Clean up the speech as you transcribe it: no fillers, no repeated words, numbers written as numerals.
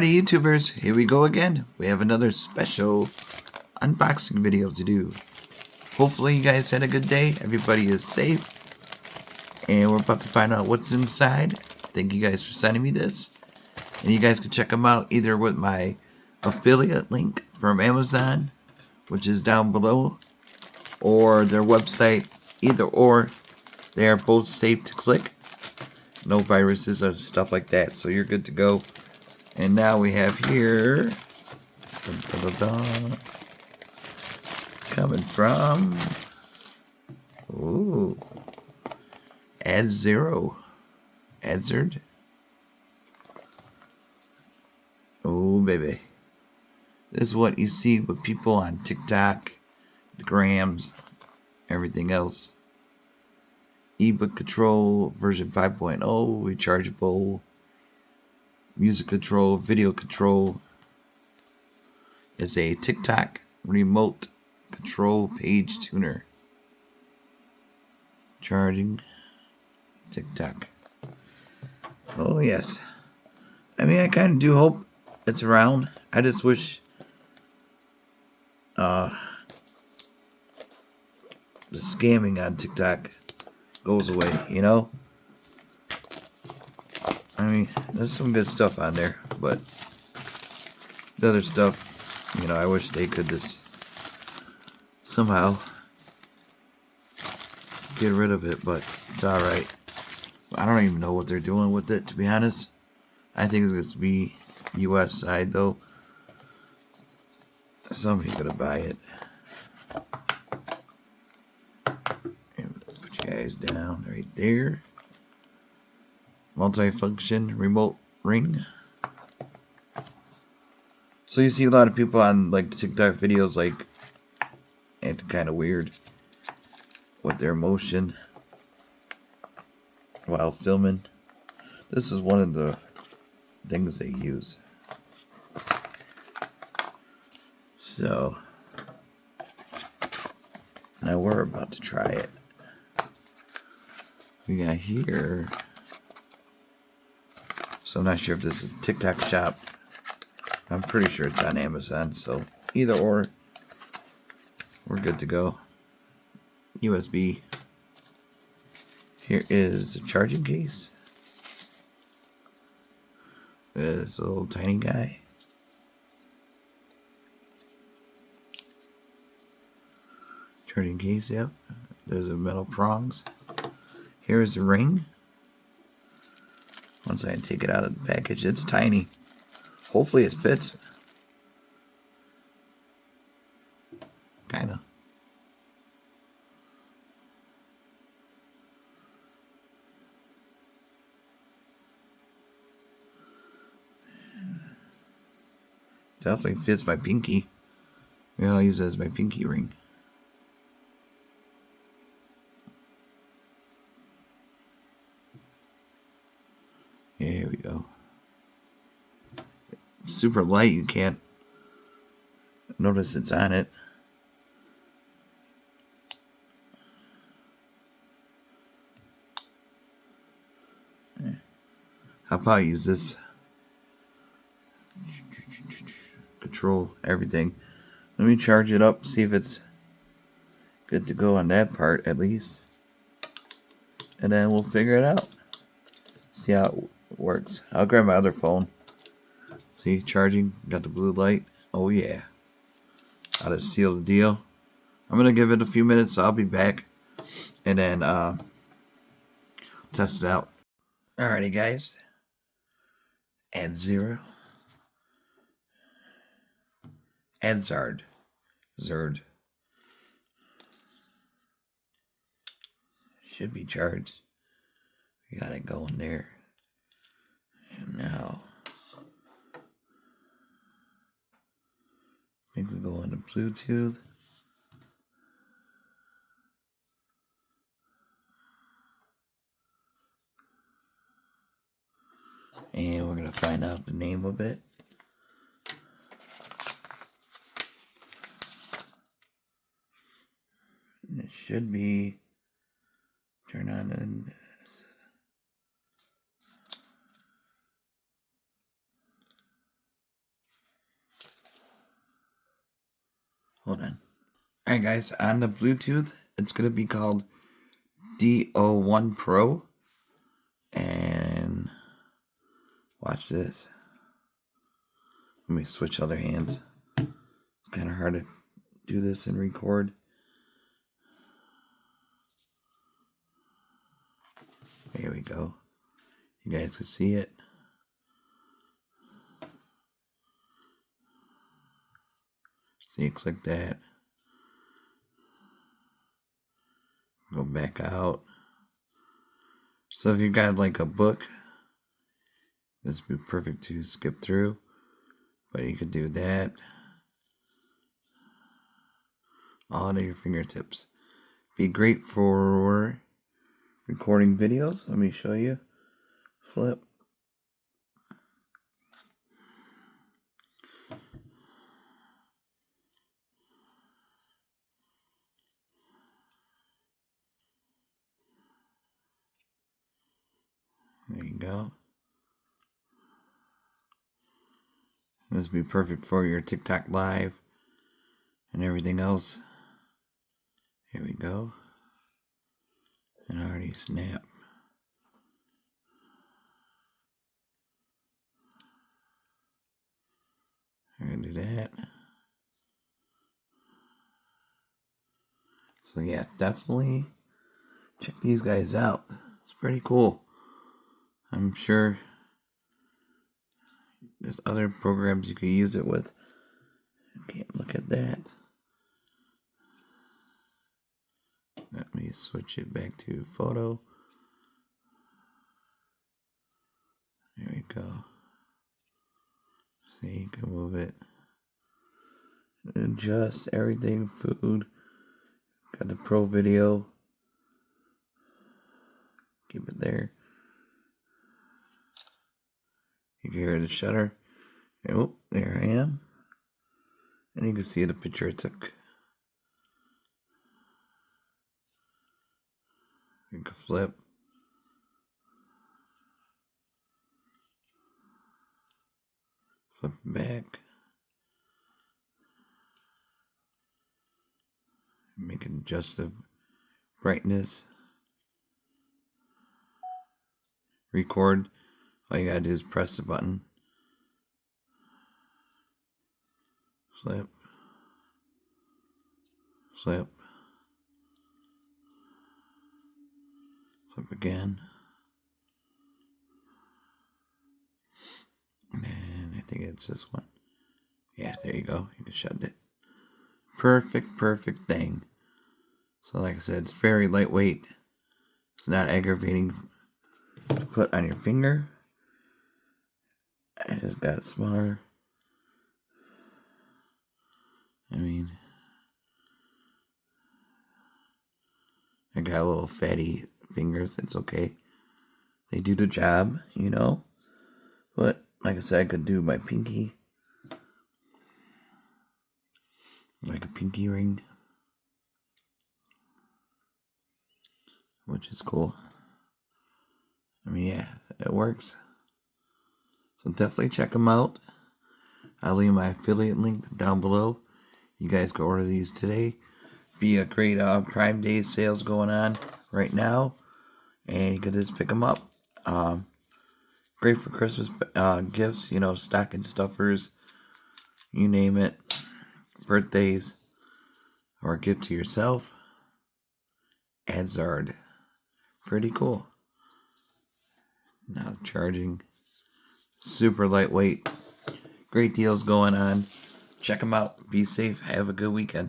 Alrighty, YouTubers, here we go again. We have another special unboxing video to do. Hopefully you guys had a good day, everybody is safe, and we're about to find out what's inside. Thank you guys for sending me this, and you guys can check them out either with my affiliate link from Amazon, which is down below, or their website. Either or, they are both safe to click. No viruses or stuff like that, so you're good to go. And now we have here, coming from, ADZERD. Oh baby, this is what you see with people on TikTok, the grams, everything else. eBook control version 5.0, rechargeable. Music control, video control. It's a TikTok remote control page tuner. Charging TikTok. Oh yes. I mean, I kind of do hope it's around. I just wish the scamming on TikTok goes away, you know? I mean, there's some good stuff on there, but the other stuff, you know, I wish they could just somehow get rid of it, but it's alright. I don't even know what they're doing with it, to be honest. I think it's going to be US side, though. Somebody's going to buy it. And put you guys down right there. Multi-function remote ring. So you see a lot of people on like TikTok videos like acting kind of weird with their motion while filming. This is one of the things they use. So now we're about to try it. We got here. So I'm not sure if this is a TikTok shop. I'm pretty sure it's on Amazon. So either or, we're good to go. USB. Here is the charging case. This little tiny guy. Charging case, yep. There's the metal prongs. Here's the ring. Once I take it out of the package, it's tiny. Hopefully it fits. Kinda. Definitely fits my pinky. Yeah, I'll use it as my pinky ring. Here we go. It's super light, you can't notice it's on it. I'll probably use this. Control everything. Let me charge it up, see if it's good to go on that part at least. And then we'll figure it out. See how it works. I'll grab my other phone. See, charging, got the blue light. Oh yeah. I'll just seal the deal. I'm gonna give it a few minutes, so I'll be back and then test it out. Alrighty guys. ADZERD. ADZERD. Should be charged. We got it going there. And now I think we go into Bluetooth. And we're gonna find out the name of it. And it should be turn on and Hold on. Alright guys, on the Bluetooth, it's going to be called D01 Pro. And watch this. Let me switch other hands. It's kind of hard to do this and record. There we go. You guys can see it. So you click that. Go back out. So if you got like a book, this would be perfect to skip through. But you could do that. All at your fingertips. Be great for recording videos. Let me show you. Flip. There you go. This would be perfect for your TikTok live and everything else. Here we go. And already snap. I'm gonna do that. So yeah, definitely check these guys out. It's pretty cool. I'm sure there's other programs you could use it with. Okay, look at that. Let me switch it back to photo. There we go. See, you can move it. Adjust everything, food. Got the pro video. Keep it there. You can hear the shutter. Oh, there I am. And you can see the picture I took. You can flip. Flip back. Make it adjust the brightness. Record. All you gotta do is press the button. Flip. Flip. Flip again. And I think it's this one. Yeah, there you go. You can shut it. Perfect thing. So like I said, it's very lightweight. It's not aggravating to put on your finger. I just got it smaller. I mean, I got a little fatty fingers. It's okay. They do the job, you know. But like I said, I could do my pinky. Like a pinky ring. Which is cool. I mean, yeah, it works. So definitely check them out. I'll leave my affiliate link down below. You guys can order these today. Be a great Prime Day sales going on right now. And you can just pick them up. Great for Christmas gifts, you know, stocking stuffers. You name it. Birthdays. Or a gift to yourself. ADZERD. Pretty cool. Now charging. Super lightweight. Great deals going on. Check them out. Be safe. Have a good weekend.